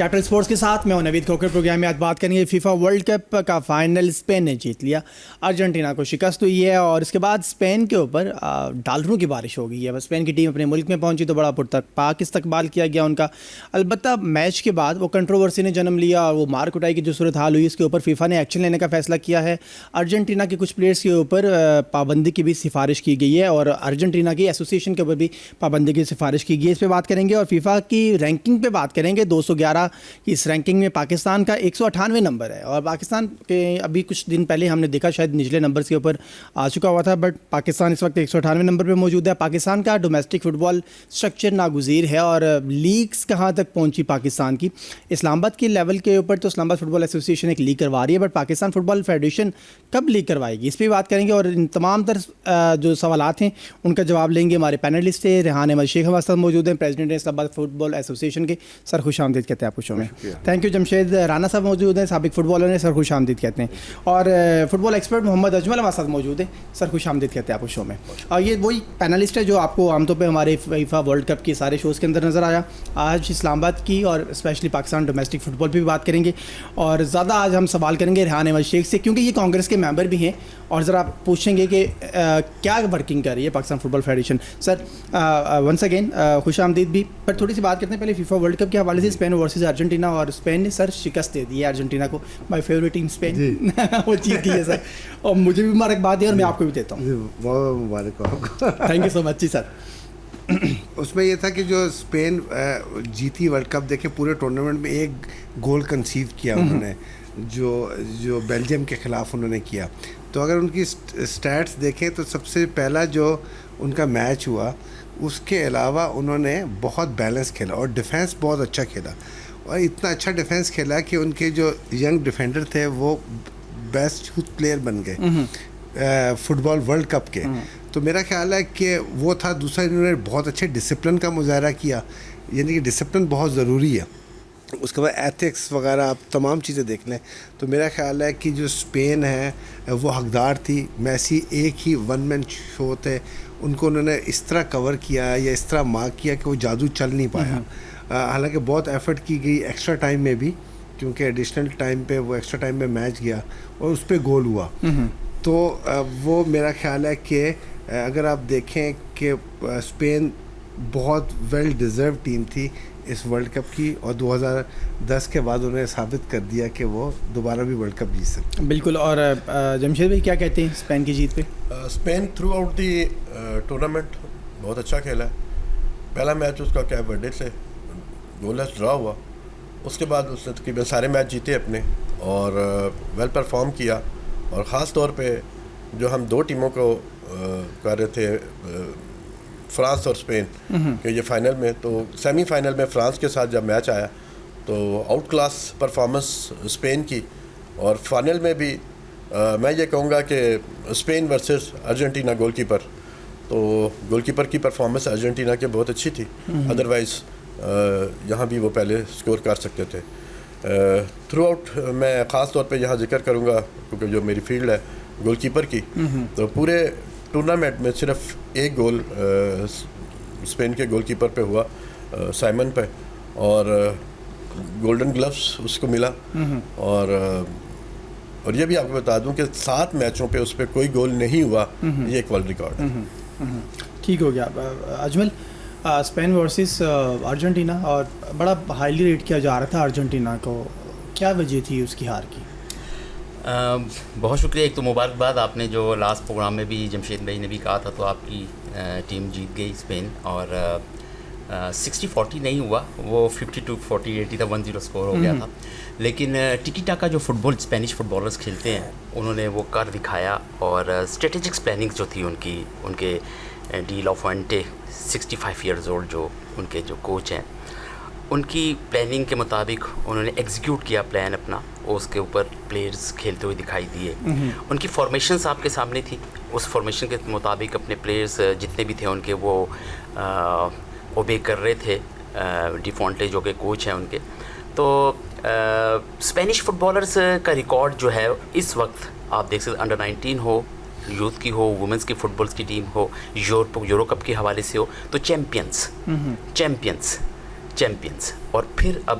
Capital sports کے ساتھ میں ہوں نوید کھوکر. پروگرام میں آج بات کریں گے فیفا ورلڈ کپ کا فائنل اسپین نے جیت لیا, ارجنٹینا کو شکست ہوئی ہے اور اس کے بعد اسپین کے اوپر ڈالروں کی بارش ہو گئی ہے. اسپین کی ٹیم اپنے ملک میں پہنچی تو بڑا پاک استقبال کیا گیا ان کا. البتہ میچ کے بعد وہ کنٹروورسی نے جنم لیا اور وہ مار کٹائی کی جو صورت حال ہوئی اس کے اوپر فیفا نے ایکشن لینے کا فیصلہ کیا ہے. ارجنٹینا کے کچھ پلیئرس کے اوپر پابندی کی بھی سفارش کی گئی ہے اور ارجنٹینا کی ایسوسیشن کے اوپر بھی پابندی کی سفارش کی گئی ہے. اس پہ بات کریں گے اور فیفا کی رینکنگ پہ بات کریں گے. 211 کی اس رینکنگ میں پاکستان کا 198 نمبر ہے اور پاکستان کے ابھی کچھ دن پہلے ہم نے دیکھا شاید نچلے نمبرز کے اوپر آ چکا ہوا تھا, بٹ پاکستان اس وقت 198 نمبر پہ موجود ہے. پاکستان کا ڈومیسٹک فٹ بال اسٹرکچر ناگزیر ہے اور لیگز کہاں تک پہنچی پاکستان کی. اسلام آباد کے لیول کے اوپر تو Islamabad football association ایک لیگ کروا رہی ہے, but Pakistan football federation کب لیگ کروائے گی اس پہ بات کریں گے. اور ان تمام تر جو سوالات ہیں ان کا جواب لیں گے ہمارے پینلسٹ ہیں. ریحان احمد شیخ ہمارے ساتھ موجود ہیں, پریزیڈنٹ اسلام آباد فٹ بال ایسوسیشن کے. سر خوش آمدید کہتے ہیں آپ کو شو میں. Thank you. جمشید رانا صاحب موجود ہیں, سابق فٹ بالر ہیں, سر خوش آمدید کہتے ہیں. اور فٹ بال ایکسپرٹ محمد اجمل ہمارے ساتھ موجود ہیں, سر خوش آمدید کہتے ہیں آپ کو شو میں. اور یہ وہی پینلسٹ ہے جو آپ کو عام طور پہ ہمارے فیفا ورلڈ کپ کے سارے شوز کے اندر نظر آیا. آج اسلام آباد کی اور اسپیشلی پاکستان ڈومیسٹک فٹ بال پہ بھی بات کریں گے اور زیادہ آج ہم سوال کریں گے ریحان احمد شیخ سے, کیونکہ یہ کانگریس کے ممبر بھی ہیں اور ذرا پوچھیں گے کہ کیا ورکنگ کر رہی ہے پاکستان فٹ بال فیڈریشن. سر ونس اگین خوش آمدید بھی, پر تھوڑی سی بات کرتے ہیں پہلے فیفا ورلڈ کپ کے حوالے سے. اسپین ورسز ارجنٹینا اور اسپین نے سر شکست دے دی ہے ارجنٹینا کو. مائی فیوریٹ ٹیم اسپین وہ جیت گئی ہے سر, اور مجھے بھی مبارکباد ہے اور میں آپ کو بھی دیتا ہوں. بہت مبارک ہو آپ کو. تھینک یو سو مچ. جی سر, اس میں یہ تھا کہ جو اسپین جیتی ورلڈ کپ, دیکھیں پورے ٹورنامنٹ میں ایک گول کنسیو کیا انہوں نے جو بیلجیم کے خلاف انہوں نے کیا. تو اگر ان کی اسٹیٹس دیکھیں تو سب سے پہلا جو ان کا میچ ہوا اس کے علاوہ انہوں نے بہت بیلنس کھیلا اور ڈیفینس بہت اچھا کھیلا, اور اتنا اچھا ڈیفینس کھیلا کہ ان کے جو ینگ ڈیفینڈر تھے وہ بیسٹ یوتھ پلیئر بن گئے فٹ بال ورلڈ کپ کے. تو میرا خیال ہے کہ وہ تھا. دوسرا انہوں نے بہت اچھے ڈسپلن کا مظاہرہ کیا, یعنی کہ ڈسپلن بہت ضروری ہے. اس کے بعد ایتھکس وغیرہ آپ تمام چیزیں دیکھ لیں تو میرا خیال ہے کہ جو اسپین ہے وہ حقدار تھی. میسی ایک ہی ون مین شو تھے, ان کو انہوں نے اس طرح کور کیا یا اس طرح مارک کیا کہ وہ جادو چل نہیں پایا. حالانکہ بہت ایفرٹ کی گئی ایکسٹرا ٹائم میں بھی, کیونکہ ایڈیشنل ٹائم پہ وہ ایکسٹرا ٹائم میں میچ گیا اور اس پہ گول ہوا. تو وہ میرا خیال ہے کہ اگر آپ دیکھیں کہ اسپین بہت ویل ڈیزرو ٹیم تھی اس ورلڈ کپ کی, اور 2010 کے بعد انہوں نے ثابت کر دیا کہ وہ دوبارہ بھی ورلڈ کپ جیت سکتے. بالکل. اور جمشید بھائی کیا کہتے ہیں اسپین کی جیت پہ؟ Spain throughout the tournament بہت اچھا کھیلا ہے. پہلا میچ اس کا کیپ ورڈے سے گول لیس ڈرا ہوا, اس کے بعد اس نے تقریباً سارے میچ جیتے اپنے اور ویل پرفارم کیا. اور خاص طور پہ جو ہم دو ٹیموں کو کر رہے تھے فرانس اور اسپین کہ یہ فائنل میں, تو سیمی فائنل میں فرانس کے ساتھ جب میچ آیا تو آؤٹ کلاس پرفارمنس اسپین کی, اور فائنل میں بھی میں یہ کہوں گا کہ Spain versus Argentina goalkeeper, تو گول کیپر کی پرفارمنس ارجنٹینا کے بہت اچھی تھی. ادروائز یہاں بھی وہ پہلے سکور کر سکتے تھے. تھرو آؤٹ میں خاص طور پہ یہاں ذکر کروں گا کیونکہ جو میری فیلڈ ہے گول کیپر کی, تو پورے ٹورنامنٹ میں صرف ایک گول اسپین کے گول کیپر پہ ہوا, سائمن پہ, اور گولڈن گلوز اس کو ملا. اور یہ بھی آپ کو بتا دوں کہ 7 میچوں پہ اس پہ کوئی گول نہیں ہوا, یہ ایک ورلڈ ریکارڈ ہے. ٹھیک ہو گیا. اجمل, اسپین ورسز ارجنٹینا اور بڑا ہائیلی ریٹ کیا جا رہا تھا ارجنٹینا کو, کیا وجہ تھی اس کی ہار کی؟ بہت شکریہ. ایک تو مبارکباد, آپ نے جو لاسٹ پروگرام میں بھی جمشید بھائی نے بھی کہا تھا تو آپ کی ٹیم جیت گئی اسپین, اور 60-40 نہیں ہوا, وہ 52-40-80 تھا, 1-0 اسکور ہو گیا تھا. لیکن ٹکی ٹاکا جو فٹ بال اسپینش فٹ بالرز کھیلتے ہیں انہوں نے وہ کر دکھایا, اور اسٹریٹجکس پلاننگ جو تھی ان کے ڈی لا فوئنٹے 65 ایئرز اولڈ جو ان کے جو کوچ ہیں, ان کی پلاننگ کے مطابق انہوں نے ایگزیکیوٹ کیا پلان اپنا, اور اس کے اوپر پلیئرز کھیلتے ہوئے دکھائی دیے. ان کی فارمیشنز آپ کے سامنے تھی, اس فارمیشن کے مطابق اپنے پلیئرز جتنے بھی تھے ان کے وہ اوبے کر رہے تھے, ڈی فونٹے جو کہ کوچ ہیں ان کے. تو اسپینش فٹ بالرز کا ریکارڈ جو ہے اس وقت آپ دیکھ سکتے, انڈر 19 ہو, یوتھ کی ہو, وومنس کی فٹ بالس کی ٹیم ہو, یورو کپ کے حوالے سے ہو, تو چیمپئنس. اور پھر اب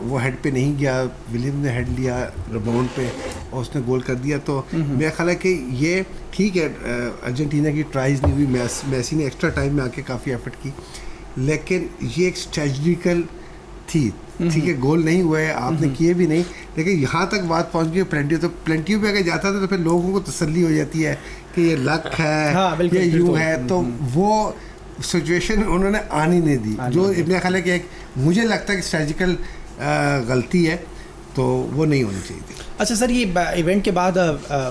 وہ ہیڈ پہ نہیں گیا, ولیم نے ہیڈ لیا ریباؤنڈ پہ اور اس نے گول کر دیا. تو میرا خیال ہے کہ یہ ٹھیک ہے, ارجنٹینا کی ٹرائز نہیں ہوئی, میسی نے ایکسٹرا ٹائم میں آ کے کافی ایفرٹ کی, لیکن یہ ایک اسٹریٹجیکل تھی. ٹھیک ہے گول نہیں ہوئے, آپ نے کیے بھی نہیں, لیکن یہاں تک بات پہنچ گئی پلینٹیو. تو پلینٹیو پہ اگر جاتا تھا تو پھر لوگوں کو تسلی ہو جاتی ہے کہ یہ لک ہے, یہ یوں ہے. تو وہ سچویشن انہوں نے آنی نہیں دی, جو ابن خیال ہے کہ ایک مجھے لگتا ہے کہ اسٹریٹجیکل غلطی ہے, تو وہ نہیں ہونی چاہیے تھی. اچھا سر, یہ ایونٹ کے بعد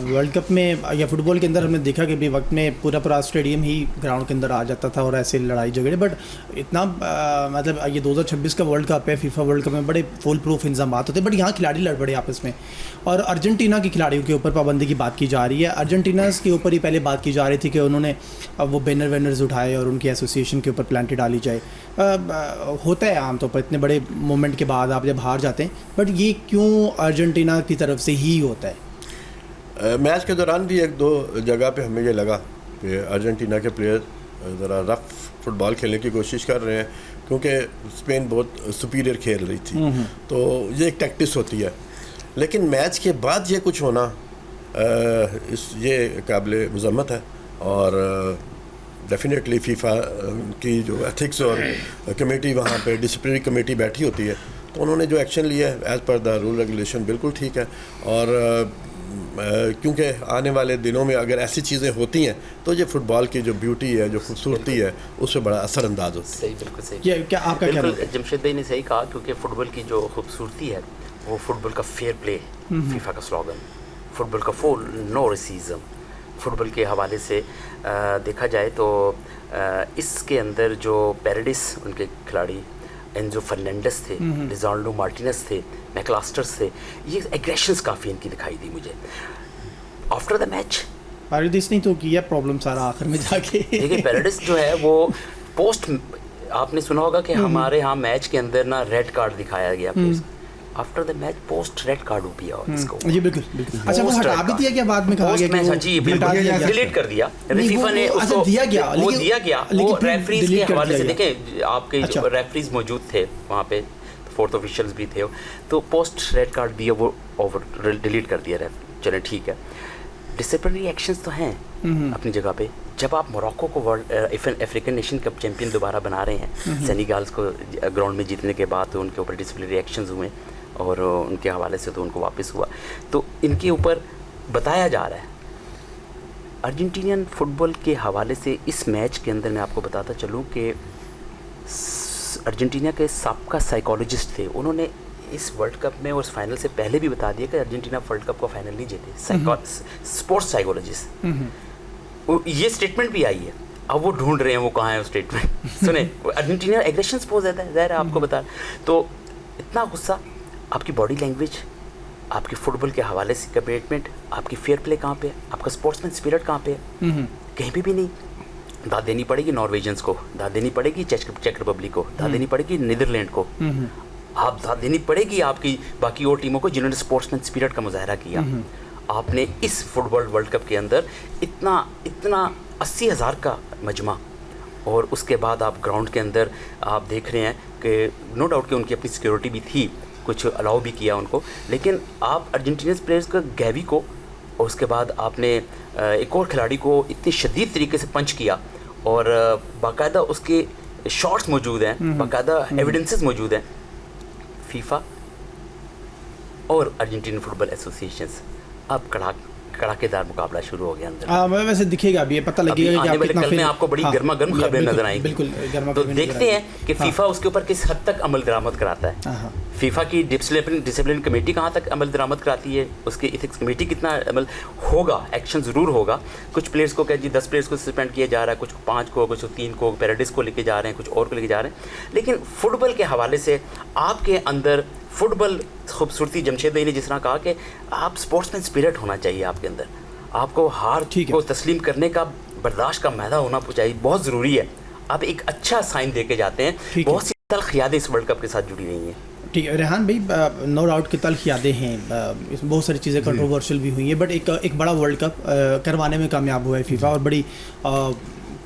ورلڈ کپ میں یا فٹ بال کے اندر ہم نے دیکھا کہ بھی وقت میں پورا اسٹیڈیم ہی گراؤنڈ کے اندر آ جاتا تھا اور ایسے لڑائی جھگڑے, بٹ اتنا مطلب یہ 2026 کا ورلڈ کپ ہے, فیفا ورلڈ کپ میں بڑے فول پروف انضامات ہوتے ہیں, بٹ یہاں کھلاڑی لڑ پڑے آپس میں, اور ارجنٹینا کے کھلاڑیوں کے اوپر پابندی کی بات کی جا رہی ہے. ارجنٹیناز کے اوپر ہی پہلے بات کی جا رہی تھی کہ انہوں نے وہ بینر وینرز اٹھائے اور ان کی ایسوسیشن کے اوپر پلانٹی ڈالی جائے. ہوتا ہے عام طور پر اتنے بڑے مومنٹ کے بعد آپ جب ہار جاتے ہیں, بٹ یہ کیوں ارجنٹینا کی طرف سے ہی ہوتا ہے؟ میچ کے دوران بھی ایک دو جگہ پہ ہمیں یہ لگا کہ ارجنٹینا کے پلیئر ذرا رف فٹ بال کھیلنے کی کوشش کر رہے ہیں, کیونکہ اسپین بہت سپیریئر کھیل رہی تھی, تو یہ ایک ٹیکٹس ہوتی ہے. لیکن میچ کے بعد یہ کچھ ہونا یہ قابل مذمت ہے, اور ڈیفینیٹلی فیفا کی جو ایتھکس اور کمیٹی وہاں پہ ڈسپلنری کمیٹی بیٹھی ہوتی ہے, تو انہوں نے جو ایکشن لیا ہے as per the rule regulation بالکل ٹھیک ہے. اور کیونکہ آنے والے دنوں میں اگر ایسی چیزیں ہوتی ہیں تو یہ فٹ بال کی جو بیوٹی ہے, جو خوبصورتی ہے, اس سے بڑا اثر انداز ہوتی ہے. صحیح, بالکل صحیح. کیا آپ کا بالکل جمشید بھائی نے صحیح کہا, کیونکہ فٹ بال کی جو خوبصورتی ہے وہ فٹ بال کا فیئر پلے, فیفا کا سلوگن, فٹ بال کا فول نو ریسیزم. فٹ بال کے حوالے سے دیکھا جائے تو اس کے اندر جو پیراڈس ان کے کھلاڑی اینزو فرنینڈس تھے, لیزانڈرو مارٹینز تھے, میکلاسٹرز تھے, یہ ایگریشنز کافی ان کی دکھائی دی مجھے آفٹر دا میچ. پیراڈس نہیں تو کیا پرابلم سارا آخر میں جا کے. دیکھیے پیراڈس جو ہے وہ پوسٹ, آپ نے سنا ہوگا کہ ہمارے ہاں میچ کے اندر نا ریڈ کارڈ دکھایا گیا, after the match post red card ہو گیا اس کو. جی بالکل بالکل. اچھا وہ ہٹا بھی دیا گیا بعد میں, کہا گیا کہ جی بالکل ڈیلیٹ کر دیا فیفا نے اس کو, دیا گیا وہ دیا گیا. وہ ریفریز کے حوالے سے دیکھیں, آپ کے جو ریفریز موجود تھے وہاں پہ, فورتھ آفیشلز بھی تھے, تو پوسٹ ریڈ کارڈ دیا, وہ اوور ڈیلیٹ کر دیا ریفری. چلیں ٹھیک ہے, ڈسپلنری ایکشنز تو ہیں اپنی جگہ پہ. جب آپ موراکو کو world African nation cup champion دوبارہ بنا رہے ہیں, سینیگالز کو گراؤنڈ میں جیتنے کے بعد تو ان کے اوپر ڈسپلنری ایکشنز ہوئے, اور ان کے حوالے سے تو ان کو واپس ہوا, تو ان کے اوپر بتایا جا رہا ہے. ارجنٹینین فٹ بال کے حوالے سے اس میچ کے اندر میں آپ کو بتاتا چلوں کہ ارجنٹینا کے سابقہ سائیکالوجسٹ تھے, انہوں نے اس ورلڈ کپ میں اور اس فائنل سے پہلے بھی بتا دیا کہ ارجنٹینا ورلڈ کپ کا فائنل نہیں جیتے. اسپورٹس سائیکالوجسٹ, یہ اسٹیٹمنٹ بھی آئی ہے, اب وہ ڈھونڈ رہے ہیں وہ کہاں ہے وہ اسٹیٹمنٹ. سنیں, ارجنٹینا ایگریشنز بہت زیادہ ہے, ظاہر ہے آپ کو بتا, تو اتنا غصہ, آپ کی باڈی لینگویج, آپ کی فٹ بال کے حوالے سے کمٹمنٹ, آپ کی فیئر پلے کہاں پہ, آپ کا اسپورٹس مین اسپرٹ کہاں پہ, کہیں بھی نہیں. داد دینی پڑے گی نارویجنس کو, داد دینی پڑے گی چیک ریپبلک کو, داد دینی پڑے گی نیدرلینڈ کو, آپ داد دینی پڑے گی آپ کی باقی اور ٹیموں کو جنہوں نے اسپورٹس مین اسپرٹ کا مظاہرہ کیا. آپ نے اس فٹ بال ورلڈ کپ کے اندر اتنا 80,000 کا مجمع, اور اس کے بعد آپ گراؤنڈ کے اندر آپ دیکھ رہے ہیں کہ نو ڈاؤٹ کہ ان کی اپنی سیکیورٹی بھی تھی, کچھ الاؤ بھی کیا ان کو, لیکن آپ ارجنٹینس پلیئرز کا گیوی کو, اور اس کے بعد آپ نے ایک اور کھلاڑی کو اتنی شدید طریقے سے پنچ کیا, اور باقاعدہ اس کے شارٹس موجود ہیں, باقاعدہ ایویڈنسز موجود ہیں. فیفا اور ارجنٹین فٹ بال ایسوسیشنز اب کڑاکے دار مقابلہ شروع ہو گیا اندر. ویسے دکھے گا, اب یہ پتہ لگے گا کہ آپ کتنا کل میں آپ کو بڑی گرما گرم خبریں نظر آئیں گی. بالکل, تو دیکھتے ہیں کہ فیفا اس کے اوپر کس حد تک عمل درآمد کراتا ہے. فیفا کی ڈسپلن کمیٹی کہاں تک عمل درآمد کراتی ہے, اس کی ایتھکس کمیٹی کتنا عمل ہوگا, ایکشن ضرور ہوگا. کچھ پلیئرس کو کہ جی 10 پلیئرس کو سسپینڈ کیا جا رہا ہے, کچھ 5 کو, کچھ 3 کو, پیراڈس کو لے کے جا رہے ہیں, کچھ اور کو لے کے جا رہے ہیں. لیکن فٹ بال کے حوالے سے آپ کے اندر فٹ بال خوبصورتی, جمشید بھائی نے جس طرح کہا کہ آپ اسپورٹس مین اسپرٹ ہونا چاہیے آپ کے اندر, آپ کو ہار کو تسلیم کرنے کا برداشت کا میدہ ہونا چاہیے, بہت ضروری ہے. آپ ایک اچھا سائن دے کے جاتے ہیں. بہت سی تلخ یادیں اس ورلڈ کپ کے ساتھ جڑی رہی ہیں. ٹھیک ہے ریحان بھائی, نو ڈاؤٹ کی تلخ یادیں ہیں, بہت ساری چیزیں کنٹروورشل بھی ہوئی ہیں, بٹ ایک بڑا ورلڈ کپ کروانے میں کامیاب ہوا ہے فیفا, اور بڑی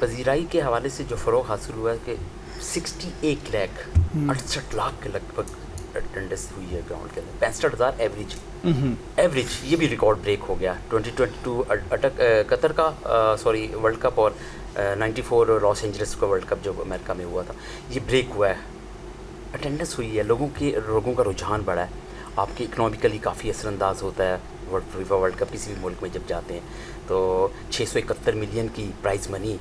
پذیرائی کے حوالے سے جو فروغ حاصل ہوا ہے کہ 68 لاکھ 68 لاکھ کے لگ بھگ اٹینڈنس ہوئی ہے گراؤنڈ کے اندر, 65,000 ایوریج, یہ بھی ریکارڈ بریک ہو گیا. 2022 قطر کا ورلڈ کپ اور 94 لاس اینجلس کا ورلڈ کپ جو امریکہ میں ہوا تھا, یہ بریک ہوا ہے. اٹینڈنس ہوئی ہے, لوگوں کا رجحان بڑھا ہے. آپ کی اکنامکلی کافی اثر انداز ہوتا ہے فیفا ورلڈ کپ کسی بھی ملک میں جب جاتے ہیں. تو 671 ملین کی پرائز منی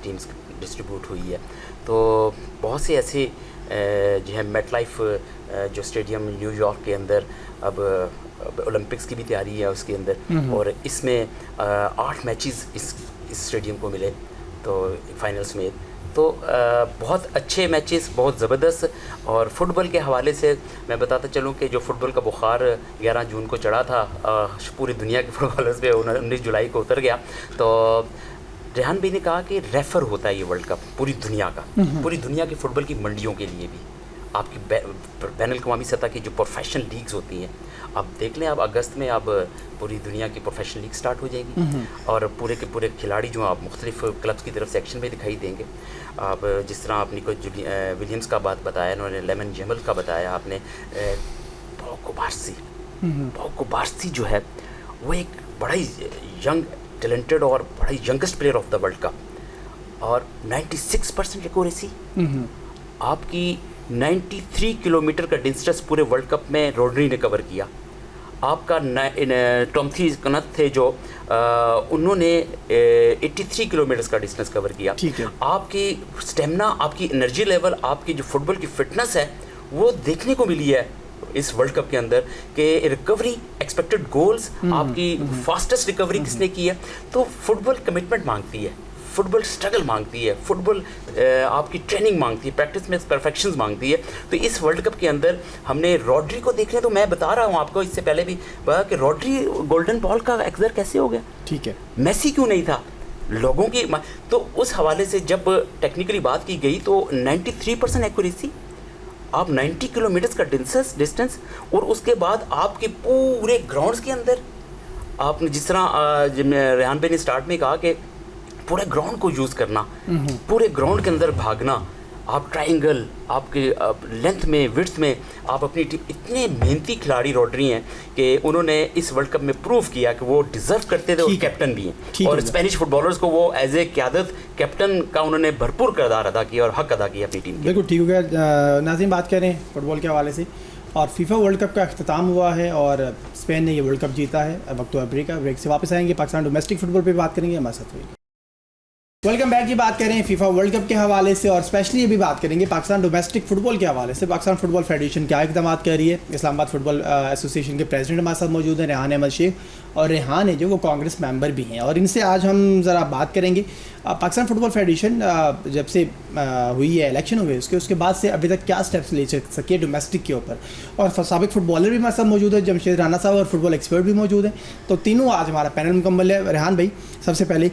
ٹیمز ڈسٹریبیوٹ ہوئی ہے. تو بہت سے ایسے جو ہے میٹ لائف جو اسٹیڈیم نیو یارک کے اندر اب اولمپکس کی بھی تیاری ہے اس کے اندر, اور اس میں 8 میچز اس اسٹیڈیم کو ملے تو فائنلس میں. تو بہت اچھے میچز, بہت زبردست. اور فٹ بال کے حوالے سے میں بتاتا چلوں کہ جو فٹ بال کا بخار 11 جون کو چڑھا تھا پوری دنیا کے فٹ بالرز پہ, 19 جولائی کو اتر گیا. تو ریحان بھائی نے کہا کہ ریفر ہوتا ہے یہ ورلڈ کپ پوری دنیا کا, پوری دنیا کی فٹ بال کی منڈیوں کے لیے بھی. آپ کی بین الاقوامی سطح کی جو پروفیشنل لیگز ہوتی ہیں, اب دیکھ لیں اب اگست میں اب پوری دنیا کی پروفیشنل لیگ سٹارٹ ہو جائے گی, اور پورے کے پورے کھلاڑی جو آپ مختلف کلبس کی طرف سے ایکشن میں دکھائی دیں گے. آپ جس طرح آپ نے کوئی ولیمز کا بات بتایا, انہوں نے لیمن جیمل کا بتایا, آپ نے پاؤکو بارسی جو ہے وہ ایک بڑا ہی ینگ ٹیلنٹڈ اور بڑا ہی youngest player of the world cup, اور 96% ایکوریسی. آپ کی 93 کلومیٹر کا ڈسٹینس پورے ورلڈ کپ میں روڈری نے کور کیا. آپ کا ٹومتھی کنت تھے جو انہوں نے 83 کلومیٹرز کا ڈسٹینس کور کیا. آپ کی اسٹیمنا, آپ کی انرجی لیول, آپ کی جو فٹ بال کی فٹنس ہے وہ دیکھنے کو ملی ہے اس ورلڈ کپ کے اندر, کہ ریکوری, ایکسپیکٹڈ گولز, آپ کی فاسٹسٹ ریکوری کس نے کی ہے. تو فٹ بال کمٹمنٹ مانگتی ہے, فٹ بال اسٹرگل مانگتی ہے, فٹ بال آپ کی ٹریننگ مانگتی ہے, پریکٹس میں پرفیکشنز مانگتی ہے. تو اس ورلڈ کپ کے اندر ہم نے روڈری کو دیکھ لیں, تو میں بتا رہا ہوں آپ کو اس سے پہلے بھی کہ روڈری گولڈن بال کا ایکزر کیسے ہو گیا, ٹھیک ہے, میسی کیوں نہیں تھا لوگوں کی. تو اس حوالے سے جب ٹیکنیکلی بات کی گئی تو 93% ایکوریسی, آپ 90 کلومیٹرز کا ڈسٹینس, اور اس کے بعد آپ کے پورے گراؤنڈز کے اندر آپ نے جس طرح ریحان بھائی نے اسٹارٹ میں کہا کہ پورے گراؤنڈ کو یوز کرنا, پورے گراؤنڈ کے اندر بھاگنا, آپ ٹرائنگل, آپ کے لینتھ میں, وڈتھ میں, آپ اپنی ٹیم, اتنے محنتی کھلاڑی روڈری ہیں کہ انہوں نے اس ورلڈ کپ میں پروف کیا کہ وہ ڈیزرو کرتے تھے, اور کیپٹن بھی ہیں, اور اسپینش فٹ بالرز کو وہ ایز اے قیادت کیپٹن کا انہوں نے بھرپور کردار ادا کیا اور حق ادا کیا اپنی ٹیم. بالکل ٹھیک ہو گیا. ناظرین, بات کریں فٹ بال کے حوالے سے, اور فیفا ورلڈ کپ کا اختتام ہوا ہے اور اسپین نے یہ ورلڈ کپ جیتا ہے. اب وقت بریک کا, بریک سے واپس آئیں گے, پاکستان ڈومیسٹک فٹ بال پہ بات کریں گے. ہمارے ساتھ ہوئی ویلکم بیک. یہ بات کریں فیفا ورلڈ کپ کے حوالے سے, اور اسپیشلی یہ بھی بات کریں گے پاکستان ڈومیسٹک فٹ بال کے حوالے سے. پاکستان فٹ بال فیڈریشن کیا اقدامات کر رہی ہے. اسلام آباد فٹ بال ایسوسیشن کے پریزیڈنٹ ہمارے ساتھ موجود ہیں ریحان احمد شیخ, اور ریحان ہے جو وہ کانگریس ممبر بھی ہیں, اور ان سے آج ہم ذرا بات کریں گے پاکستان فٹ بال فیڈریشن جب سے ہوئی ہے, الیکشن ہوئے اس کے بعد سے ابھی تک کیا اسٹیپس لے سکے ڈومیسٹک کے اوپر. اور سابق فٹ بالر بھی ہمارے ساتھ موجود ہے, جمشید رانا صاحب, اور فٹ بال ایکسپرٹ بھی موجود ہیں. تو تینوں آج ہمارا پینل مکمل ہے. ریحان بھائی, سب سے پہلے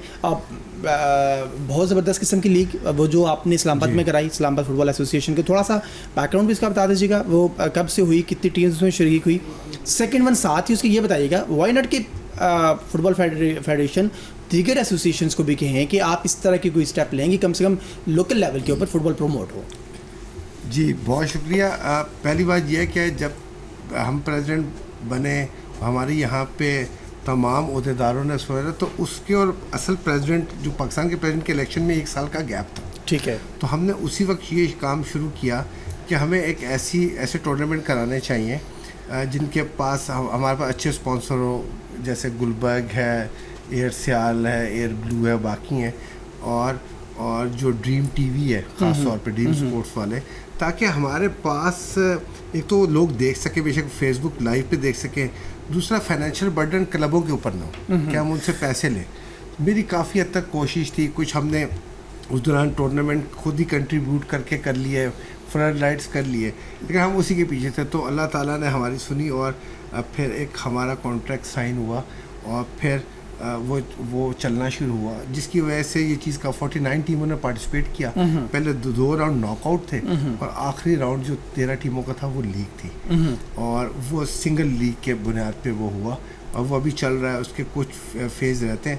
بہت زبردست قسم کی لیگ وہ جو آپ نے اسلام آباد میں کرائی, اسلام آباد فٹ بال ایسوسیشن کے, تھوڑا سا بیک گراؤنڈ بھی اس کا بتا دیجیے گا, وہ کب سے ہوئی, کتنی ٹیمز اس میں شریک ہوئی. سیکنڈ ون ساتھ ہی اس کی یہ بتائیے گا, وائی ناٹ کہ فٹ بال فیڈریشن دیگر ایسوسیشنس کو بھی کہیں کہ آپ اس طرح کی کوئی اسٹیپ لیں گے کم سے کم لوکل لیول کے اوپر فٹ بال پروموٹ ہو. جی بہت شکریہ. پہلی بات یہ ہے کہ جب ہم پریزیڈنٹ بنے, ہمارے یہاں پہ تمام عہدیداروں نے سوچا, تو اس کے اور اصل پریزیڈنٹ جو پاکستان کے پریزیڈنٹ کے الیکشن میں 1 سال کا گیپ تھا, ٹھیک ہے. تو ہم نے اسی وقت یہ کام شروع کیا کہ ہمیں ایک ایسے ٹورنامنٹ کرانے چاہیے جن کے پاس ہمارے پاس اچھے اسپانسر ہو, جیسے گلبرگ ہے, ایئر سیال ہے, ایئر بلو ہے, باقی ہیں, اور جو ڈریم ٹی وی ہے خاص طور پہ ڈریم اسپورٹس والے, تاکہ ہمارے پاس ایک تو لوگ دیکھ سکیں, بے شک فیس بک لائیو پہ دیکھ سکیں, دوسرا فائنینشیل برڈن کلبوں کے اوپر نہ ہو کہ ہم ان سے پیسے لیں. میری کافی حد تک کوشش تھی, کچھ ہم نے اس دوران ٹورنامنٹ خود ہی کنٹریبیوٹ کر لیے, فلڈ لائٹس کر لیے, لیکن ہم اسی کے پیچھے تھے. تو اللہ تعالیٰ نے ہماری سنی, اور پھر ایک ہمارا کانٹریکٹ سائن ہوا, اور پھر وہ چلنا شروع ہوا, جس کی وجہ سے یہ چیز کا 49 ٹیموں نے پارٹیسپیٹ کیا. پہلے 2 راؤنڈ ناک آؤٹ تھے, اور آخری راؤنڈ جو 13 ٹیموں کا تھا وہ لیگ تھی, اور وہ سنگل لیگ کے بنیاد پہ وہ ہوا, اور وہ ابھی چل رہا ہے. اس کے کچھ فیز رہتے ہیں.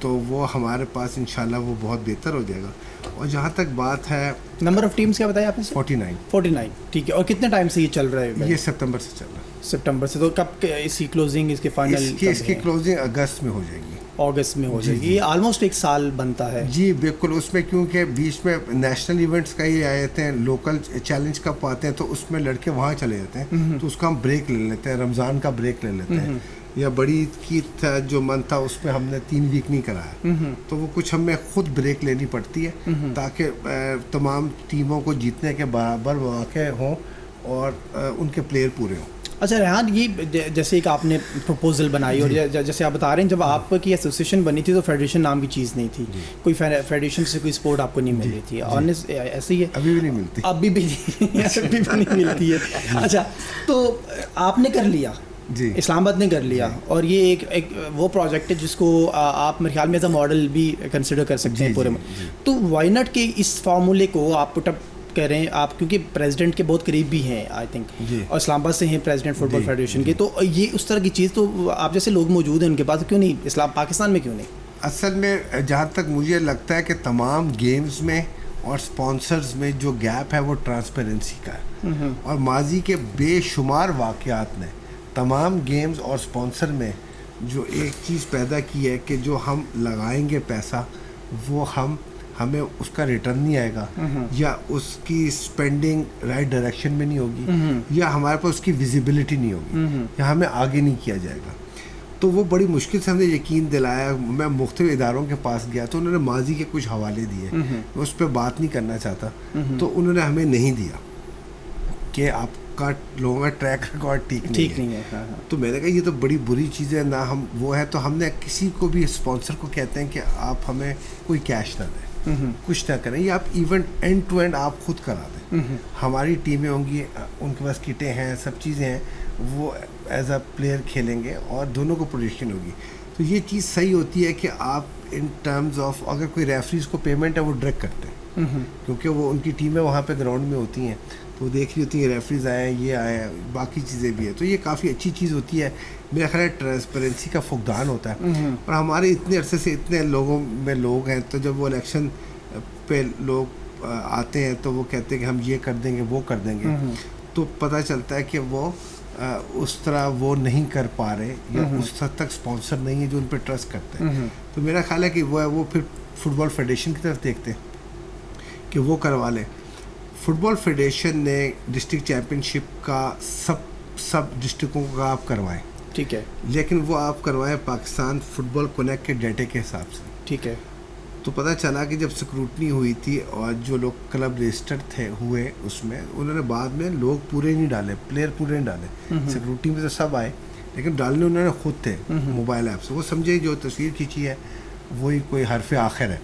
تو وہ ہمارے پاس انشاءاللہ وہ بہت بہتر ہو جائے گا. اور جہاں تک بات ہے نمبر آف ٹیمز کیا بتایا آپ نے؟ 49. ٹھیک ہے. اور کتنے ٹائم سے یہ چل رہا ہے؟ یہ سپتمبر سے چل رہا ہے. سپتمبر سے. تو کب اس کی کلوزنگ، اس کے فائنل؟ اس کی کلوزنگ اگست میں ہو جائے گی. اگست میں ہو جائے گی. یہ آلموسٹ 1 سال بنتا ہے. جی بالکل. اس میں کیونکہ بیچ میں نیشنل ایونٹس کا ہی آئے تھے، لوکل چیلنج کپ آتے ہیں تو اس میں لڑکے وہاں چلے جاتے ہیں، تو اس کا ہم بریک لے لیتے ہیں، رمضان کا بریک لے لیتے ہیں. یا بڑی عید کی جو منتھ تھا اس میں ہم نے 3 ویک نہیں کرایا، تو وہ کچھ ہمیں خود بریک لینی پڑتی ہے تاکہ تمام ٹیموں کو جیتنے کے برابر مواقع ہوں اور ان کے پلیئر پورے ہوں. اچھا ریحان، یہ جیسے ایک آپ نے پروپوزل بنائی اور جیسے آپ بتا رہے ہیں جب آپ کی ایسوسیشن بنی تھی تو فیڈریشن نام کی چیز نہیں تھی، کوئی فیڈریشن سے کوئی سپورٹ آپ کو نہیں مل رہی تھی. ایسے ہی ہے، ابھی بھی نہیں ملتی، ابھی بھی نہیں ملتی ہے. اچھا، تو آپ نے کر لیا، جی اسلام آباد نے کر لیا، اور یہ ایک وہ پروجیکٹ ہے جس کو آپ میرے خیال میں ایز اے ماڈل بھی کنسیڈر کر سکتے ہیں پورے. تو وائی ناٹ کہ اس فارمولے کو آپ پٹ اپ کہہ رہے ہیں آپ، کیونکہ پریزیڈنٹ کے بہت قریب بھی ہیں آئی تھنک، اور اسلام آباد سے ہیں پریزیڈنٹ فٹ بال فیڈریشن کے، تو یہ اس طرح کی چیز تو آپ جیسے لوگ موجود ہیں ان کے پاس، کیوں نہیں پاکستان میں کیوں نہیں؟ اصل میں جہاں تک مجھے لگتا ہے کہ تمام گیمز میں اور سپانسرز میں جو گیپ ہے وہ ٹرانسپیرنسی کا ہے، اور ماضی کے بے شمار واقعات نے تمام گیمز اور سپانسر میں جو ایک چیز پیدا کی ہے کہ جو ہم لگائیں گے پیسہ وہ ہمیں اس کا ریٹرن نہیں آئے گا، یا اس کی اسپینڈنگ رائٹ ڈائریکشن میں نہیں ہوگی، یا ہمارے پاس اس کی ویزیبلٹی نہیں ہوگی، یا ہمیں آگے نہیں کیا جائے گا. تو وہ بڑی مشکل سے ہم نے یقین دلایا. میں مختلف اداروں کے پاس گیا تو انہوں نے ماضی کے کچھ حوالے دیے، میں اس پہ بات نہیں کرنا چاہتا، تو انہوں نے ہمیں نہیں دیا کہ آپ کا لوگوں کا ٹریک ریکارڈ ٹھیک نہیں ہے. تو میں نے کہا یہ تو بڑی بری چیز ہے، نہ ہم وہ ہے. تو ہم نے کسی کو بھی اسپانسر کو کہتے ہیں کہ آپ ہمیں کوئی کیش نہ دیں، کچھ نہ کریں، یہ آپ ایونٹ اینڈ ٹو اینڈ آپ خود کرا دیں. ہماری ٹیمیں ہوں گی، ان کے پاس کٹیں ہیں، سب چیزیں ہیں، وہ ایز اے پلیئر کھیلیں گے اور دونوں کو پوزیشن ہوگی. تو یہ چیز صحیح ہوتی ہے کہ آپ ان ٹرمز آف اگر کوئی ریفریز کو پیمنٹ ہے وہ ڈائریکٹ کرتے ہیں، کیونکہ وہ ان کی ٹیمیں وہاں پہ گراؤنڈ میں ہوتی ہیں تو وہ دیکھ رہی ہوتی ہیں ریفریز آئے ہیں، یہ آئے ہیں، باقی چیزیں بھی ہیں. تو یہ کافی اچھی چیز ہوتی ہے. میرا خیال ہے ٹرانسپیرنسی کا فقدان ہوتا ہے. اور ہمارے اتنے عرصے سے اتنے لوگوں میں لوگ ہیں، تو جب وہ الیکشن پہ لوگ آتے ہیں تو وہ کہتے ہیں کہ ہم یہ کر دیں گے، وہ کر دیں گے، تو پتہ چلتا ہے کہ وہ اس طرح وہ نہیں کر پا رہے، یا اس حد تک اسپانسر نہیں ہے جو ان پہ ٹرسٹ کرتے ہیں. تو میرا خیال ہے کہ وہ پھر فٹ بال فیڈریشن کی طرف دیکھتے ہیں کہ وہ کروا لیں. فٹ بال فیڈریشن نے ڈسٹرکٹ چیمپئن شپ کا سب ڈسٹرکوں کا آپ کروائیں، ٹھیک ہے، لیکن وہ آپ کروائیں پاکستان فٹ بال کنیکٹ کے ڈیٹے کے حساب سے. ٹھیک ہے. تو پتہ چلا کہ جب سکروٹنی ہوئی تھی اور جو لوگ کلب رجسٹرڈ ہوئے اس میں انہوں نے بعد میں لوگ پورے نہیں ڈالے، پلیئر پورے نہیں ڈالے. سکروٹنی میں تو سب آئے لیکن ڈالنے انہوں نے خود تھے موبائل ایپ سے. وہ سمجھے جو تصویر کھینچی ہے وہی کوئی حرف آخر ہے،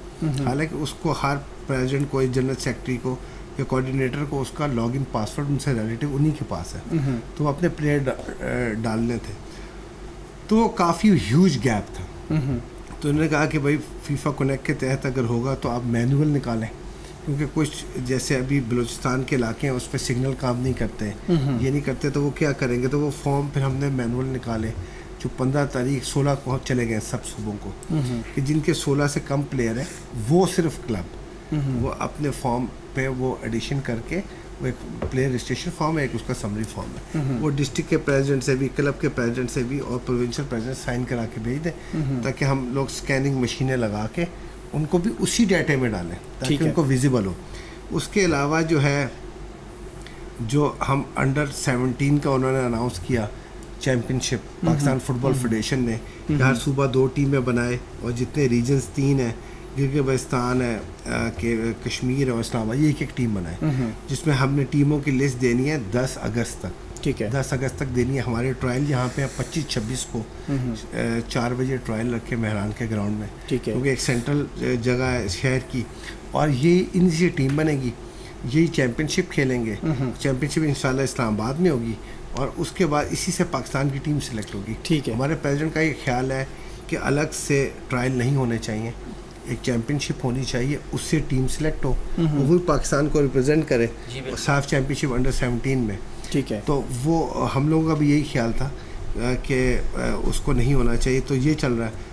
حالانکہ اس کو ہر پریزیڈنٹ کو، جنرل سیکرٹری کو یا کوآرڈینیٹر کو اس کا لاگ ان پاسورڈ ان سے ریلیٹیو انہی کے پاس ہے، تو وہ اپنے پلیئر ڈالنے تھے. تو وہ کافی ہیوج گیپ تھا. تو انہوں نے کہا کہ بھائی فیفا کنیکٹ کے تحت اگر ہوگا تو آپ مینول نکالیں، کیونکہ کچھ جیسے ابھی بلوچستان کے علاقے ہیں اس پہ سگنل کام نہیں کرتے، یہ نہیں کرتے، تو وہ کیا کریں گے. تو وہ فارم پھر ہم نے مینول نکالے جو 15 تاریخ 16 کو چلے گئے سب صوبوں کو، کہ جن کے 16 سے کم پلیئر ہیں وہ صرف کلب وہ اپنے فارم پہ وہ ایڈیشن کر کے، وہ ایک پلیئر رجسٹریشن فارم ہے، ایک اس کا سمری فارم ہے، وہ ڈسٹرکٹ کے پریزیڈنٹ سے بھی، کلب کے پریزیڈنٹ سے بھی اور پروونشل پریزیڈنٹ سائن کرا کے بھیج دیں، تاکہ ہم لوگ اسکیننگ مشینیں لگا کے ان کو بھی اسی ڈیٹے میں ڈالیں تاکہ ان کو ویزیبل ہو. اس کے علاوہ جو ہے جو ہم انڈر 17 کا انہوں نے اناؤنس کیا چیمپئن شپ پاکستان فٹ بال فیڈریشن نے، کہ ہر صوبہ 2 ٹیمیں بنائے اور جتنے ریجنز 3 ہیں، گلگت بلتستان ہے کہ کشمیر اور اسلام آباد، یہ ایک ٹیم بنائے، جس میں ہم نے ٹیموں کی لسٹ دینی ہے 10 اگست تک. ٹھیک ہے، 10 اگست تک دینی ہے. ہمارے ٹرائل یہاں پہ 25-26 کو 4 بجے ٹرائل رکھے مہران کے گراؤنڈ میں، کیونکہ ایک سینٹرل جگہ ہے شہر کی، اور یہ ان سے ٹیم بنے گی، یہی چیمپئن شپ کھیلیں گے. چیمپئن شپ انشاءاللہ اسلام آباد میں ہوگی اور اس کے بعد اسی سے پاکستان کی ٹیم سلیکٹ ہوگی. ٹھیک ہے. ہمارے پریزیڈنٹ کا یہ خیال ہے کہ الگ سے ٹرائل نہیں ہونے چاہیے، ایک چیمپئن شپ ہونی چاہیے، اس سے ٹیم سلیکٹ ہو، وہ پاکستان کو ریپرزینٹ کرے صاف چیمپئن شپ انڈر 17 میں. ٹھیک ہے. تو وہ ہم لوگوں کا بھی یہی خیال تھا کہ اس کو نہیں ہونا چاہیے. تو یہ چل رہا ہے.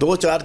2-4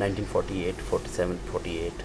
1948, 47, 48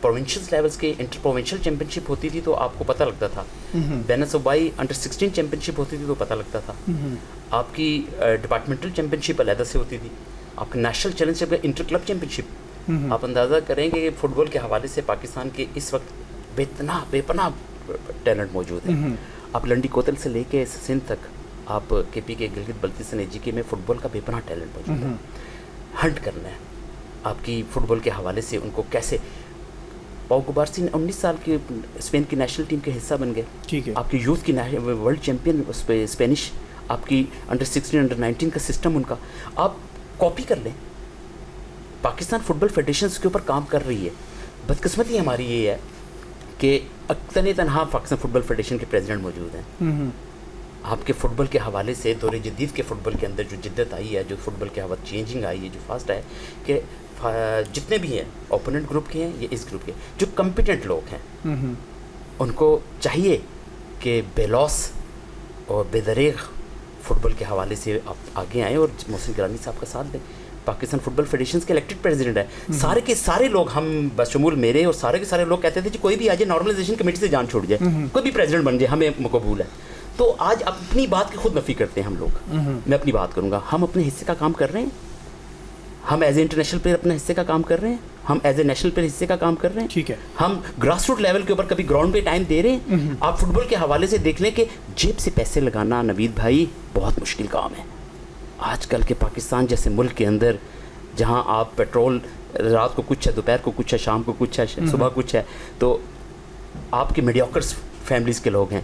پروونشل لیولس کے انٹر پروونشل چیمپئن شپ ہوتی تھی تو آپ کو پتہ لگتا تھا, بین صوبائی انڈر 16 چیمپئن شپ ہوتی تھی تو پتہ لگتا تھا, آپ کی ڈپارٹمنٹل چیمپئن شپ علیحدہ سے ہوتی تھی, آپ کا نیشنل چیلنج شپ انٹر کلب چیمپئن شپ. آپ اندازہ کریں کہ فٹ بال کے حوالے سے پاکستان کے اس وقت بے پناہ ٹیلنٹ موجود ہے. آپ لنڈی کوتل سے لے کے سندھ تک, آپ کے پی کے گلگت بلتستان ایجی کے میں فٹ بال کا بے پناہ ٹیلنٹ موجود ہے. ہنٹ کرنا ہے آپ کی فٹ بال کے حوالے سے, ان کو کیسے پاؤ گبارسی 19 سال کی اسپین کی نیشنل ٹیم کے حصہ بن گئے. ٹھیک ہے, آپ کی یوتھ کی ورلڈ چیمپئن اس پہ اسپینش, آپ کی انڈر 16 انڈر 19 کا سسٹم ان کا آپ کاپی کر لیں. پاکستان فٹ بال فیڈریشن اس کے اوپر کام کر رہی ہے. بدقسمتی ہماری یہ ہے کہ تنہا پاکستان فٹ بال فیڈریشن کے پریزیڈنٹ موجود ہیں. آپ کے فٹ بال کے حوالے سے دور جدید کے فٹ بال کے اندر جو جدت آئی ہے, جو فٹ بال کے حوالے چینجنگ آئی ہے, جو فاسٹ ہے, کہ جتنے بھی ہیں اوپوننٹ گروپ کے ہیں یا اس گروپ کے جو کمپیٹنٹ لوگ ہیں, ان کو چاہیے کہ بے لوس اور بے دریغ فٹ بال کے حوالے سے آپ آگے آئیں اور محسن گیلانی صاحب کا ساتھ دیں. پاکستان فٹ بال فیڈریشن کے الیکٹڈ پریزیڈنٹ ہے. سارے کے سارے لوگ, ہم بشمول میرے اور سارے کے سارے لوگ کہتے تھے کہ کوئی بھی آ جائے نارملائزیشن کمیٹی سے جان چھوڑ جائے, کوئی بھی پریزیڈنٹ بن جائے, ہمیں قبول ہے. تو آج اپنی بات کی خود نفی کرتے ہیں ہم لوگ. میں اپنی بات کروں گا, ہم اپنے حصے کا کام کر رہے ہیں, ہم ایز اے انٹرنیشنل پلیئر اپنے حصے کا کام کر رہے ہیں, ہم ایز اے نیشنل پلیئر حصے کا کام کر رہے ہیں. ٹھیک ہے, ہم گراس روٹ لیول کے اوپر کبھی گراؤنڈ پہ ٹائم دے رہے ہیں. آپ فٹ بال کے حوالے سے دیکھ لیں کہ جیب سے پیسے لگانا نوید بھائی بہت مشکل کام ہے. آج کل کے پاکستان جیسے ملک کے اندر جہاں آپ پیٹرول رات کو کچھ ہے, دوپہر کو کچھ ہے, شام کو کچھ ہے, صبح کچھ ہے, تو آپ کے میڈیوکرس فیملیز کے لوگ ہیں.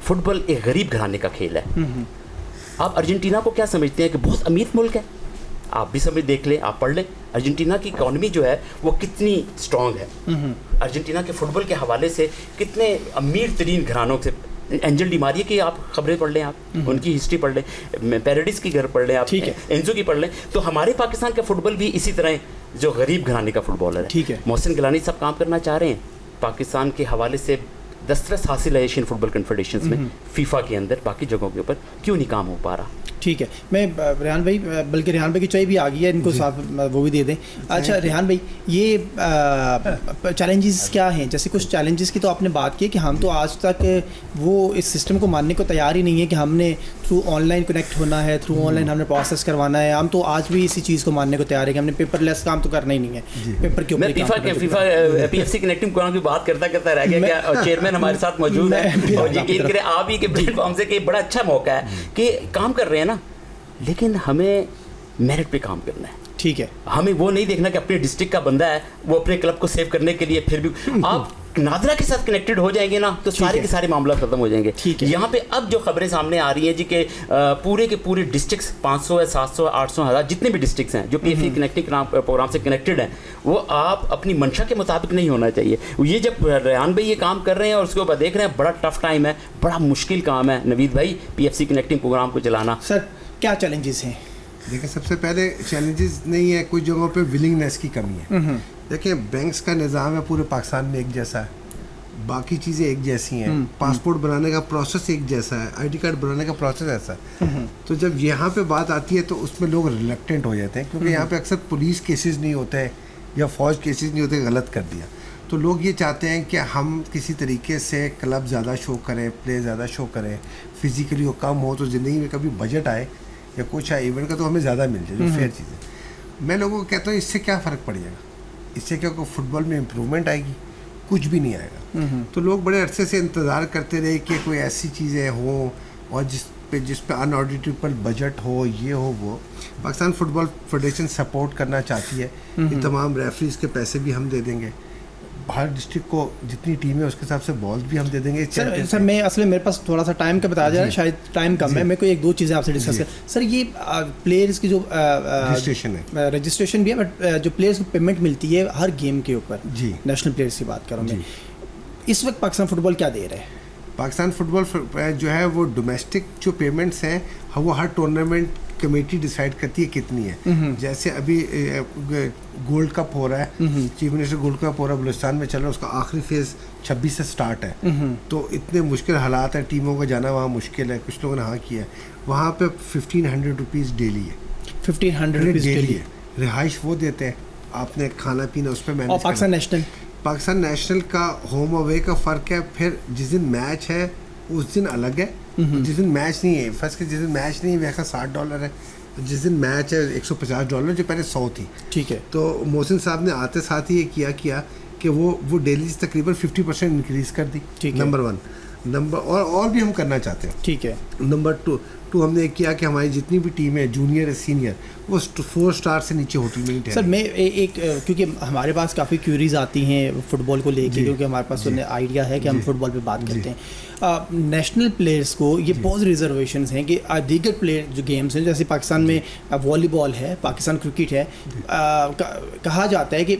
فٹ بال ایک غریب گھرانے کا کھیل ہے. آپ ارجنٹینا کو کیا سمجھتے ہیں کہ بہت امیر ملک ہے؟ آپ بھی سمجھ دیکھ لیں, آپ پڑھ لیں ارجنٹینا کی اکانومی جو ہے وہ کتنی اسٹرانگ ہے. ارجنٹینا کے فٹ بال کے حوالے سے کتنے امیر ترین گھرانوں سے, اینجل ڈی ماریا کی آپ خبریں پڑھ لیں, آپ ان کی ہسٹری پڑھ لیں, پیراڈیس کی گھر پڑھ لیں, آپ اینزو کی پڑھ لیں. تو ہمارے پاکستان کا فٹ بال بھی اسی طرح جو غریب گھرانے کا فٹ بالر ہے. ٹھیک ہے, محسن گیلانی صاحب کام کرنا چاہ رہے ہیں پاکستان کے حوالے سے, دسترس حاصل ہے ایشین فٹ بال کنفیڈریشنز میں, فیفا کے اندر, باقی جگہوں کے اوپر کیوں نہیں کام ہو پا رہا؟ ٹھیک ہے, میں ریحان بھائی, بلکہ ریحان بھائی کی چائے بھی آ گئی ہے, ان کو ساتھ وہ بھی دے دیں. اچھا ریحان بھائی, یہ چیلنجز کیا ہیں؟ جیسے کچھ چیلنجز کی تو آپ نے بات کی کہ ہم تو آج تک وہ اس سسٹم کو ماننے کو تیار ہی نہیں ہے کہ ہم نے تھرو آن لائن کنیکٹ ہونا ہے, تھرو آن لائن ہم نے پروسیس کروانا ہے. ہم تو آج بھی اسی چیز کو ماننے کو تیار ہے کہ ہم نے پیپر لیس کام تو کرنا ہی نہیں ہے. پیپر کے اوپر FIFA P F C connecting programme کی بات کرتا رہ گیا, کیا چیئرمین ہمارے ساتھ موجود ہے, اور یقین کریں آپ ہی کے پلیٹ فارم سے کہ بڑا اچھا موقع ہے کہ کام کر رہے ہیں نا, لیکن ہمیں میرٹ پہ کام کرنا ہے. ٹھیک ہے, ہمیں وہ نہیں دیکھنا کہ اپنے ڈسٹرکٹ کا بندہ ہے وہ اپنے کلب کو سیو کرنے کے لیے پھر بھی آپ نادرا کے ساتھ کنیکٹڈ ہو جائیں گے نا تو سارے کے سارے معاملات ختم ہو جائیں گے. یہاں پہ اب جو خبریں سامنے آ رہی ہیں جی کہ پورے کے پورے ڈسٹرکٹس 500 ہے, 700 800 1000 جتنے بھی ڈسٹرکٹس ہیں جو P F C connecting programme سے کنیکٹڈ ہیں, وہ آپ اپنی منشا کے مطابق نہیں ہونا چاہیے. یہ جب ریحان بھائی یہ کام کر رہے ہیں اور اس کے اوپر دیکھ رہے ہیں, بڑا ٹف ٹائم ہے, بڑا مشکل کام ہے نوید بھائی P F C connecting programme کو چلانا. سر کیا چیلنجز ہیں؟ دیکھیں, سب سے پہلے چیلنجز نہیں ہے, کچھ جگہوں پہ ولنگنیس کی کمی ہے. دیکھیں بینکس کا نظام ہے پورے پاکستان میں ایک جیسا ہے, باقی چیزیں ایک جیسی ہیں, پاسپورٹ بنانے کا پروسیس ایک جیسا ہے, آئی ڈی کارڈ بنانے کا پروسیس ایسا ہے. تو جب یہاں پہ بات آتی ہے تو اس میں لوگ ریلیکٹنٹ ہو جاتے ہیں, کیونکہ یہاں پہ اکثر پولیس کیسز نہیں ہوتے یا فوج کیسز نہیں ہوتے, غلط کر دیا. تو لوگ یہ چاہتے ہیں کہ ہم کسی طریقے سے کلب زیادہ شو کریں, پلے زیادہ شو کریں, فزیکلی وہ کم ہو تو زندگی میں کبھی بجٹ آئے یا کچھ ہے ایونٹ کا تو ہمیں زیادہ مل جائے, جو فیئر چیز ہے. میں لوگوں کو کہتا ہوں اس سے کیا فرق پڑ جائے گا, اس سے کیا فٹ بال میں امپرومنٹ آئے گی؟ کچھ بھی نہیں آئے گا. تو لوگ بڑے عرصے سے انتظار کرتے رہے کہ کوئی ایسی چیزیں ہوں اور جس پہ ان آڈیٹیبل بجٹ ہو, یہ ہو وہ. Pakistan football federation support کرنا چاہتی ہے, یہ تمام ریفریز کے پیسے بھی ہم دے دیں گے, ہر ڈسٹرکٹ کو جتنی ٹیم ہے اس کے حساب سے بالز بھی ہم دے دیں گے. سر میں اصل میرے پاس تھوڑا سا ٹائم کا بتایا جائے, شاید ٹائم کم ہے, میں کوئی 1-2 چیزیں آپ سے ڈسکس کریں. سر یہ پلیئرس کی جو رجسٹریشن بھی ہے, بٹ جو پلیئرس کو پیمنٹ ملتی ہے ہر گیم کے اوپر, جی نیشنل پلیئرس کی بات کروں میں, اس وقت پاکستان فٹ بال کیا دے رہا ہے؟ پاکستان فٹ بال جو ہے وہ ڈومیسٹک جو پیمنٹس ہیں وہ ہر ٹورنامنٹ کمیٹی ڈیسائیڈ کرتی ہے کتنی ہے. جیسے ابھی گولڈ کپ ہو رہا ہے, چیف منسٹر گولڈ کپ ہو رہا ہے بلوچستان میں چل رہا ہے, اس کا آخری فیز 26 سے سٹارٹ ہے. تو اتنے مشکل حالات ہیں, ٹیموں کا جانا وہاں مشکل ہے. کچھ لوگوں نے ہاں کیا ہے, وہاں پہ 1500 روپیز ڈیلی ہے. 1500 روپیز ڈیلی ہے. رہائش وہ دیتے ہیں, آپ نے کھانا پینا اس پہ مینیج. اور پاکستان پاکستان نیشنل کا ہوم اوے کا فرق ہے. پھر جس دن میچ ہے اس دن الگ ہے, جس دن میچ نہیں ہے, فرض کہ جس دن میچ نہیں ہے ویسا $60 ہے, جس دن میچ ہے $150 جو پہلے 100 تھی. ٹھیک ہے. تو محسن صاحب نے آتے ساتھ ہی یہ کیا کہ وہ ڈیلی تقریباً 50% انکریز کر دی. نمبر 1 اور بھی ہم کرنا چاہتے ہیں. ٹھیک ہے. نمبر 2 ہم نے کیا کہ ہماری جتنی بھی ٹیم ہے جونیئر ہے سینئر وہ 4 اسٹار سے نیچے ہوٹل میں نہیں ٹھہرے. سر میں ایک کیونکہ ہمارے پاس کافی کیوریز آتی ہیں فٹ بال کو لے کے, کیونکہ ہمارے پاس آئیڈیا ہے کہ ہم فٹ بال پہ بات کرتے ہیں. نیشنل پلیئرس کو یہ بہت ریزرویشنز ہیں کہ دیگر پلیئر جو گیمز ہیں جیسے پاکستان میں والی بال ہے, پاکستان کرکٹ ہے, کہا جاتا ہے کہ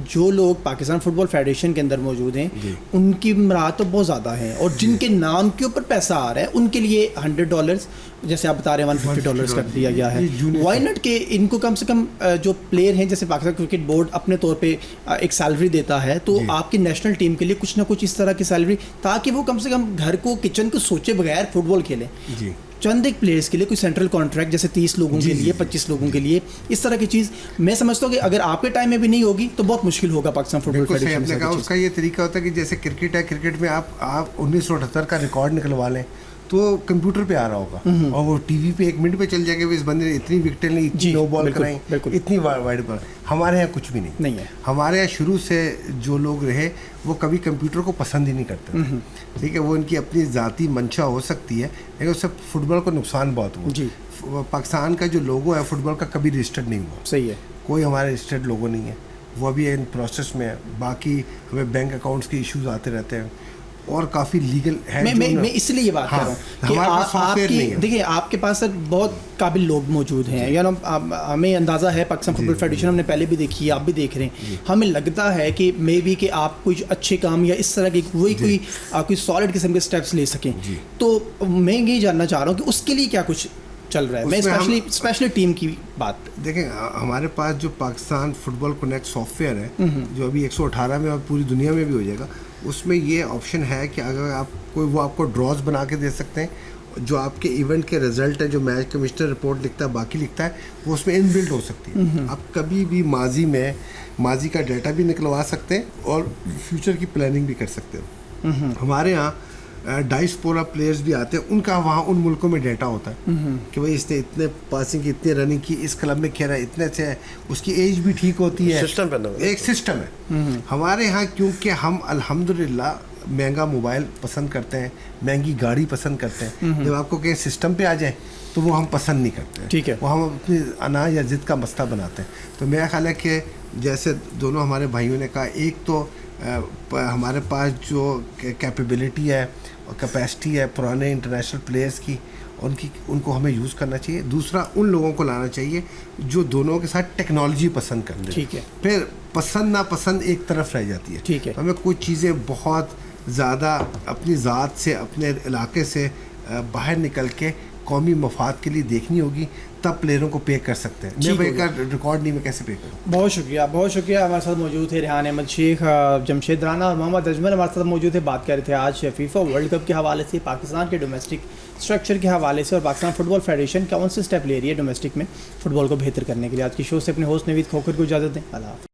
جو لوگ پاکستان فٹ بال فیڈریشن کے اندر موجود ہیں ان کی مراد تو بہت زیادہ ہیں, اور جن کے نام کے اوپر پیسہ آ رہا ہے ان کے لیے $100 جیسے آپ بتا رہے ہیں $150 کر دیا گیا ہے. وائی ناٹ کہ ان کو کم سے کم جو پلیئر ہیں جیسے پاکستان کرکٹ بورڈ اپنے طور پہ ایک سیلری دیتا ہے, تو آپ کی نیشنل ٹیم کے لیے کچھ نہ کچھ اس طرح کی سیلری, تاکہ وہ کم سے کم گھر کو کچن کو سوچے بغیر فٹ بال کھیلیں. چند ایک پلیئرس کے لیے کوئی سینٹرل کانٹریکٹ جیسے 30 لوگوں کے لیے 25 لوگوں کے لیے اس طرح کی چیز میں سمجھتا ہوں کہ اگر آپ کے ٹائم میں بھی نہیں ہوگی تو بہت مشکل ہوگا پاکستان فٹ بال فیڈریشن. اس کا یہ طریقہ ہوتا ہے کہ جیسے کرکٹ ہے, کرکٹ میں آپ 1978 کا ریکارڈ نکلوا لیں تو کمپیوٹر پہ آ رہا ہوگا اور وہ ٹی وی پہ 1 منٹ پہ چل جائے گا اس بندے نے اتنی وکٹیں لی, اتنی نو بال کرائیں, اتنی وائڈ بال. ہمارے یہاں کچھ بھی نہیں ہے. ہمارے یہاں شروع سے جو لوگ رہے وہ کبھی کمپیوٹر کو پسند ہی نہیں کرتے. ٹھیک ہے, وہ ان کی اپنی ذاتی منشا ہو سکتی ہے لیکن اس سے فٹ بال کو نقصان بہت ہوا. پاکستان کا جو لوگو ہے فٹ بال کا کبھی رجسٹرڈ نہیں ہوا. صحیح ہے. کوئی ہمارا رجسٹرڈ لوگو نہیں ہے, وہ ابھی ان پروسیس میں ہے. باقی ہمیں بینک اکاؤنٹس کے ایشوز آتے رہتے ہیں اور کافی لیگل ہے. میں اس لیے یہ بات کر رہا ہوں کہ آپ کی دیکھیں آپ کے پاس سر بہت قابل لوگ موجود ہیں, یعنی ہمیں اندازہ ہے پاکستان فٹ بال فیڈریشن ہم نے پہلے بھی دیکھی ہے, آپ بھی دیکھ رہے ہیں, ہمیں لگتا ہے کہ مے بی کہ آپ کچھ اچھے کام یا اس طرح کی کوئی سالڈ قسم کے اسٹیپس لے سکیں. تو میں یہ جاننا چاہ رہا ہوں کہ اس کے لیے کیا کچھ چل رہا ہے. میں اسپیشلی ٹیم کی بات دیکھیں, ہمارے پاس جو Pakistan football connect software ہے جو ابھی 118 میں اور پوری دنیا میں بھی ہو جائے گا, اس میں یہ آپشن ہے کہ اگر آپ وہ آپ کو ڈراز بنا کے دے سکتے ہیں, جو آپ کے ایونٹ کے رزلٹ ہے جو میچ کمشنر رپورٹ لکھتا ہے باقی لکھتا ہے وہ اس میں ان بلڈ ہو سکتی ہے. آپ کبھی بھی ماضی کا ڈیٹا بھی نکلوا سکتے ہیں اور فیوچر کی پلاننگ بھی کر سکتے ہیں. ہمارے یہاں ڈائسپورا پلیئرز بھی آتے ہیں, ان کا وہاں ان ملکوں میں ڈیٹا ہوتا ہے کہ بھائی اس نے اتنے پاسنگ کی, اتنی رننگ کی, اس کلب میں کھیلا, اتنے سے ہے, اس کی ایج بھی ٹھیک ہوتی ہے, ایک سسٹم ہے. ہمارے یہاں کیونکہ ہم الحمدللہ مہنگا موبائل پسند کرتے ہیں, مہنگی گاڑی پسند کرتے ہیں, جب آپ کو کہ سسٹم پہ آ جائیں تو وہ ہم پسند نہیں کرتے ہیں. ٹھیک ہے, وہ ہم اپنی انا یا ضد کا مسئلہ بناتے ہیں. تو میرا خیال ہے کہ جیسے دونوں ہمارے بھائیوں نے کہا, ایک تو ہمارے پاس جو کیپیبلٹی ہے اور کیپیسٹی ہے پرانے انٹرنیشنل پلیئرس کی, ان کو ہمیں یوز کرنا چاہیے. دوسرا ان لوگوں کو لانا چاہیے جو دونوں کے ساتھ ٹیکنالوجی پسند کر لیں. ٹھیک ہے, پھر پسند ناپسند ایک طرف رہ جاتی ہے. ٹھیک ہے, ہمیں کچھ چیزیں بہت زیادہ اپنی ذات سے اپنے علاقے سے باہر نکل کے قومی مفاد کے لیے دیکھنی ہوگی, تب پلیئروں کو پے کر سکتے ہیں. میں کا ریکارڈ نہیں, میں کیسے پے کروں. بہت شکریہ. ہمارے ساتھ موجود تھے ریحان احمد شیخ, جمشید رانا اور محمد اجمل ہمارے ساتھ موجود تھے. بات کر رہے تھے آج فیفا ورلڈ کپ کے حوالے سے, پاکستان کے ڈومیسٹک اسٹرکچر کے حوالے سے, اور پاکستان فٹ بال فیڈریشن کون سے اسٹیپ لے رہی ہے ڈومیسٹک میں فٹ بال کو بہتر کرنے کے لیے. آج کی شو سے اپنے ہوسٹ نوید کھوکھر کو اجازت دیں. اللہ حافظ.